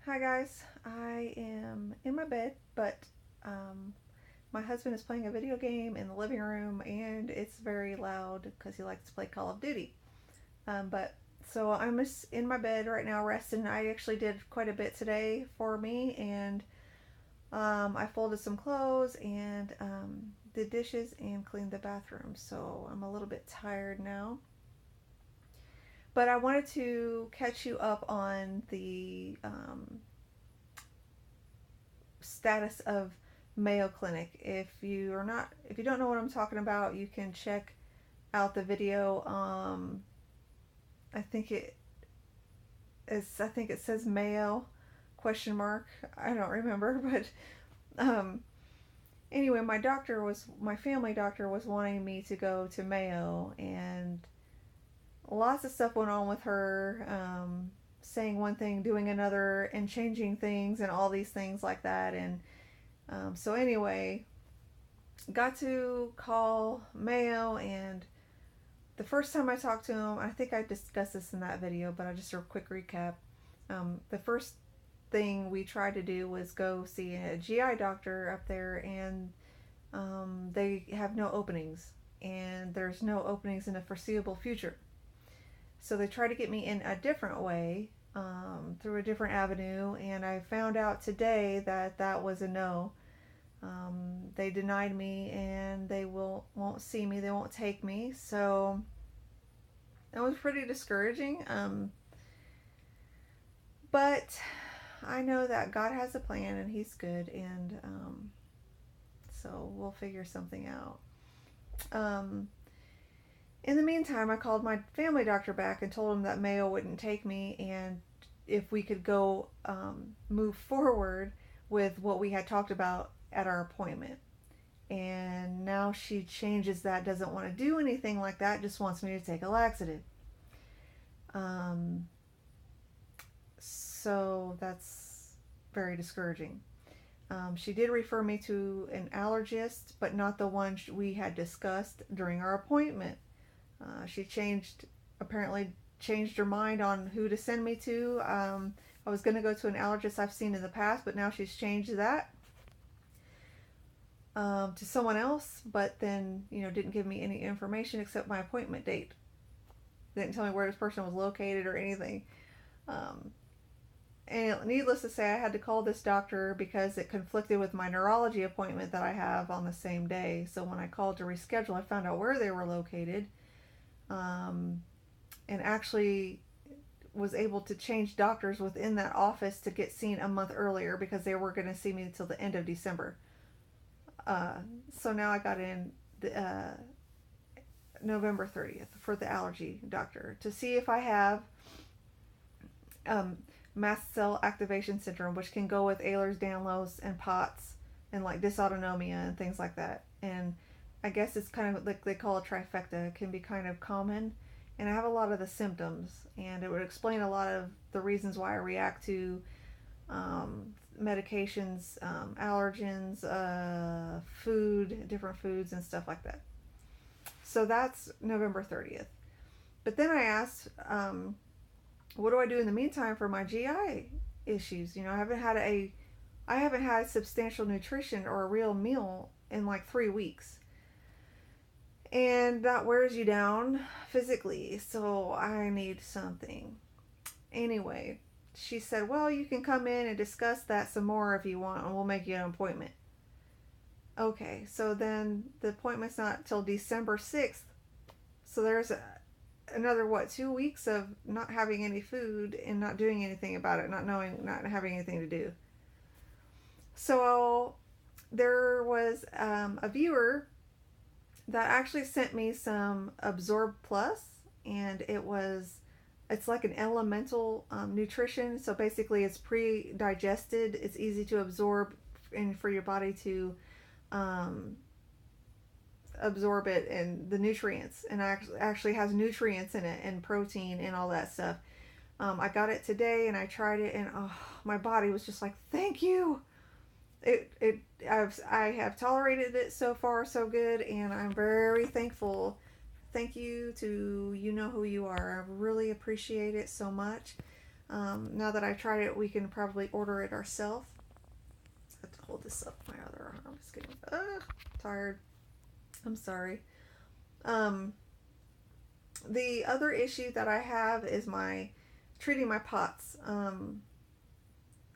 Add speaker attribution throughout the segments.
Speaker 1: Hi guys, I am in my bed, but um, my husband is playing a video game in the living room and it's very loud because he likes to play Call of Duty. But so I'm just in my bed right now resting. I actually did quite a bit today for me, and I folded some clothes and did dishes and cleaned the bathroom. So I'm a little bit tired now. But I wanted to catch you up on the status of Mayo Clinic. If you don't know what I'm talking about, you can check out the video. I think I think it says Mayo question mark. I don't remember, but anyway, my family doctor was wanting me to go to Mayo, and lots of stuff went on with her. Saying one thing, doing another, and changing things, and all these things like that. And so anyway, got to call Mayo, and the first time I talked to him, I think I discussed this in that video, but I just a quick recap. The first thing we tried to do was go see a GI doctor up there, and they have no openings, and there's no openings in the foreseeable future. So they tried to get me in a different way, through a different avenue, and I found out today that that was a no. They denied me, and they won't see me. They won't take me. So that was pretty discouraging. But I know that God has a plan, and He's good, and so we'll figure something out. Um, in the meantime, I called my family doctor back and told him that Mayo wouldn't take me, and if we could go move forward with what we had talked about at our appointment. And now she changes that, doesn't want to do anything like that, just wants me to take a laxative. Um, so that's very discouraging. She did refer me to an allergist, but not the one we had discussed during our appointment. She apparently changed her mind on who to send me to. I was going to go to an allergist I've seen in the past, but now she's changed that to someone else, but then, didn't give me any information except my appointment date. Didn't tell me where this person was located or anything. Um, and needless to say, I had to call this doctor because it conflicted with my neurology appointment that I have on the same day. So when I called to reschedule, I found out where they were located, and actually was able to change doctors within that office to get seen a month earlier because they were going to see me until the end of December. Uh, so now I got in November 30th for the allergy doctor to see if I have um, mast cell activation syndrome, which can go with Ehlers-Danlos and POTS and like dysautonomia and things like that. And I guess it's kind of like they call it trifecta. It can be kind of common, and I have a lot of the symptoms, and it would explain a lot of the reasons why I react to medications, allergens, different foods, and stuff like that. So that's November 30th. But then I asked, what do I do in the meantime for my GI issues? I haven't had substantial nutrition or a real meal in like 3 weeks, and that wears you down physically. So I need something. Anyway, she said, well, you can come in and discuss that some more if you want, and we'll make you an appointment. Okay, so then the appointment's not till December 6th. So there's another, 2 weeks of not having any food and not doing anything about it, not having anything to do. So there was a viewer that actually sent me some Absorb Plus, and it's like an elemental nutrition. So basically, it's pre-digested. It's easy to absorb, and for your body to um, absorb it and the nutrients, and actually has nutrients in it and protein and all that stuff. I got it today and I tried it, and my body was just like, thank you. I have tolerated it so far so good, and I'm very thankful. Thank you to you know who you are. I really appreciate it so much. Now that I tried it, we can probably order it ourselves. I have to hold this up with my other arm. I'm just getting tired. I'm sorry. Um, the other issue that I have is my treating my POTS.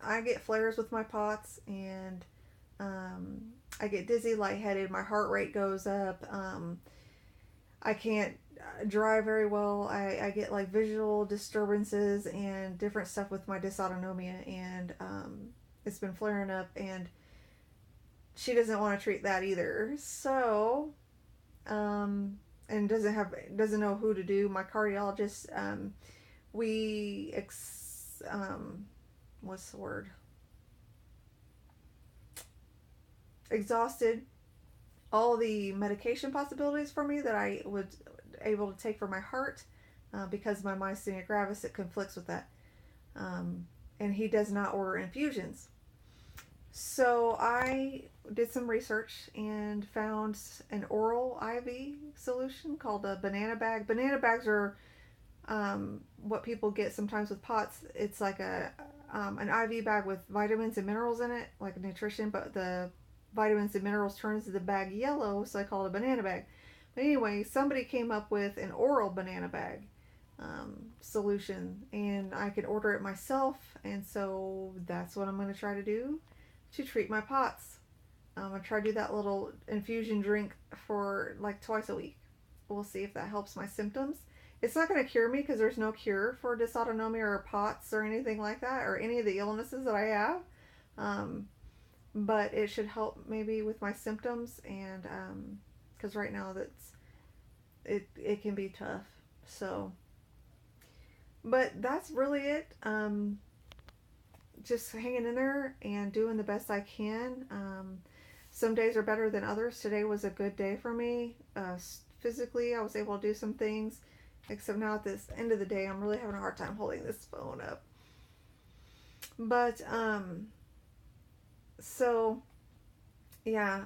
Speaker 1: I get flares with my POTS, and I get dizzy, lightheaded. My heart rate goes up. I can't drive very well. I get like visual disturbances and different stuff with my dysautonomia, and it's been flaring up, and she doesn't want to treat that either. So, and doesn't know who to do. My cardiologist, we what's the word? Exhausted all the medication possibilities for me that I would able to take for my heart, because my myasthenia gravis, it conflicts with that, and he does not order infusions. So I did some research and found an oral IV solution called a banana bag. Banana bags are what people get sometimes with POTS. It's like an IV bag with vitamins and minerals in it, like nutrition, but the vitamins and minerals turns the bag yellow, so I call it a banana bag. But anyway, somebody came up with an oral banana bag solution, and I could order it myself, and so that's what I'm going to try to do to treat my POTS. I try to do that little infusion drink for like twice a week. We'll see if that helps my symptoms. It's not going to cure me because there's no cure for dysautonomia or POTS or anything like that, or any of the illnesses that I have. But it should help maybe with my symptoms, and because right now it can be tough. So, but that's really it. Just hanging in there and doing the best I can. Some days are better than others. Today was a good day for me. Physically, I was able to do some things, except now at this end of the day, I'm really having a hard time holding this phone up. But, so, yeah,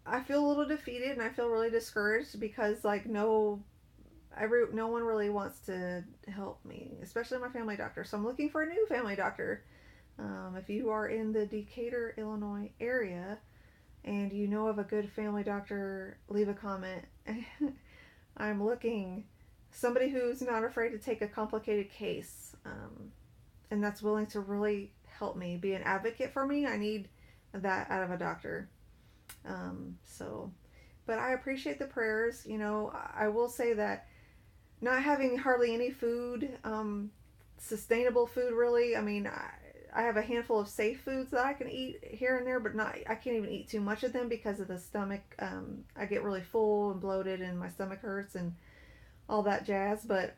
Speaker 1: I feel a little defeated, and I feel really discouraged because, like, no one really wants to help me, especially my family doctor. So I'm looking for a new family doctor. If you are in the Decatur, Illinois area and you know of a good family doctor, leave a comment. I'm looking somebody who's not afraid to take a complicated case, and that's willing to really help me, be an advocate for me. I need that out of a doctor. But I appreciate the prayers. I will say that not having hardly any food, sustainable food really. I mean, I have a handful of safe foods that I can eat here and there, but I can't even eat too much of them because of the stomach. I get really full and bloated, and my stomach hurts and all that jazz. But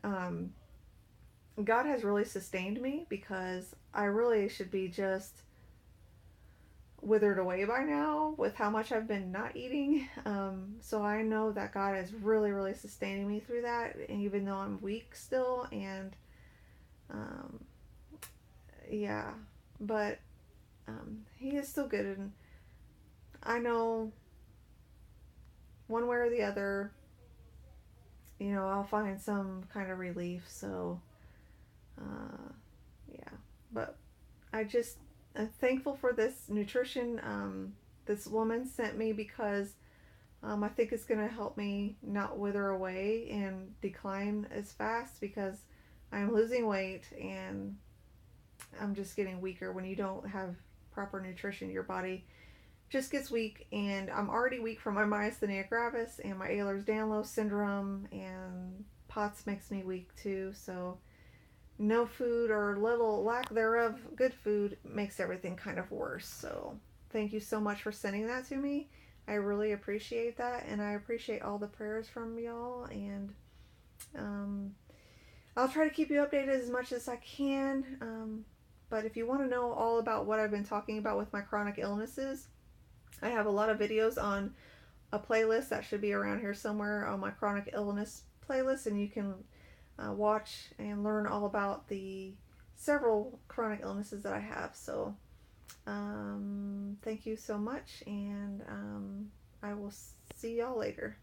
Speaker 1: God has really sustained me, because I really should be just withered away by now with how much I've been not eating. So I know that God is really, really sustaining me through that, and even though I'm weak still, and yeah, but He is still good, and I know one way or the other, I'll find some kind of relief. So yeah, but I'm thankful for this nutrition this woman sent me, because I think it's going to help me not wither away and decline as fast, because I'm losing weight and I'm just getting weaker. When you don't have proper nutrition, your body just gets weak, and I'm already weak from my myasthenia gravis and my Ehlers-Danlos syndrome, and POTS makes me weak too. So no food, or little lack thereof good food, makes everything kind of worse. So thank you so much for sending that to me. I really appreciate that, and I appreciate all the prayers from y'all, and I'll try to keep you updated as much as I can. But if you want to know all about what I've been talking about with my chronic illnesses, I have a lot of videos on a playlist that should be around here somewhere, on my chronic illness playlist, and you can watch and learn all about the several chronic illnesses that I have. So thank you so much, and I will see y'all later.